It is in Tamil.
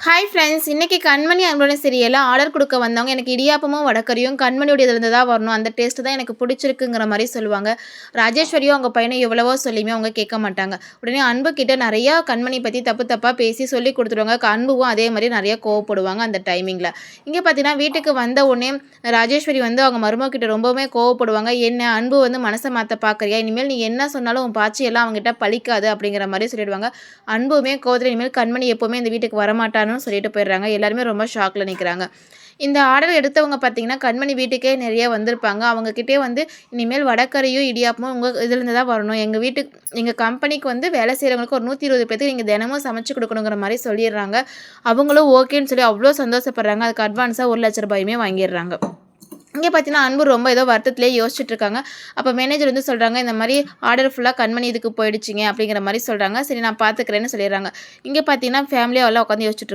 ஹாய் ஃப்ரெண்ட்ஸ், இன்னைக்கு கண்மணி அன்போட சீரியலில் ஆர்டர் கொடுக்க வந்தவங்க எனக்கு இடியாப்பமும் வடக்கறியும் கண்மணியோட இதில் தான் வரணும், அந்த டேஸ்ட்டு தான் எனக்கு பிடிச்சிருக்குங்கிற மாதிரி சொல்லுவாங்க. ராஜேஸ்வரியும் அவங்க பையனை எவ்வளவோ சொல்லியுமே அவங்க கேட்க மாட்டாங்க. உடனே அன்பு கிட்ட நிறையா கண்மணி பற்றி தப்பாக பேசி சொல்லி கொடுத்துருவாங்க. அன்புவும் அதே மாதிரி நிறைய கோவப்படுவாங்க அந்த டைமிங்கில். இங்கே பார்த்தீங்கன்னா வீட்டுக்கு வந்த உடனே ராஜேஸ்வரி அவங்க மருமக கிட்ட ரொம்பவுமே கோவப்படுவாங்க. என்ன அன்பு மனசை மாற்ற பார்க்குறியா, இனிமேல் நீ என்ன சொன்னாலும் உன் பாச்சியெல்லாம் அவங்ககிட்ட பழிக்காது அப்படிங்கிற மாதிரி சொல்லிடுவாங்க. அன்புமே கோவத்தில் இனிமேல் கண்மணி எப்போவுமே இந்த வீட்டுக்கு வரமாட்டான்னு சொல்லிட்டு போயிடுறாங்க. எல்லாருமே ரொம்ப ஷாக்கில் நிற்கிறாங்க. இந்த ஆர்டர் எடுத்தவங்க பார்த்தீங்கன்னா கண்மணி வீட்டுக்கே நிறைய வந்திருப்பாங்க. அவங்கக்கிட்டே இனிமேல் வடக்கறியும் இடியாப்பமும் உங்கள் இதுலேருந்து தான் வரணும், எங்கள் கம்பெனிக்கு வேலை செய்கிறவங்களுக்கு ஒரு 120 பேருக்கு நீங்கள் தினமும் சமைச்சு கொடுக்கணுங்கிற மாதிரி சொல்லிடுறாங்க. அவங்களும் ஓகேன்னு சொல்லி அவ்வளோ சந்தோஷப்படுறாங்க. அதுக்கு அட்வான்ஸாக 1,00,000 ரூபாயுமே வாங்கிடுறாங்க. இங்கே பார்த்தீங்கன்னா அன்பு ரொம்ப ஏதோ வருத்தத்திலே யோசிச்சுட்டு இருக்காங்க. அப்போ மேனேஜர் சொல்கிறாங்க, இந்த மாதிரி ஆர்டர் ஃபுல்லாக கண்மணி இதுக்கு போயிடுச்சிங்க அப்படிங்கிற மாதிரி சொல்கிறாங்க. சரி நான் பார்த்துக்கிறேன்னு சொல்லிடுறாங்க. இங்கே பார்த்தீங்கன்னா ஃபேமிலியாக எல்லாம் உட்காந்து யோசிச்சுட்டு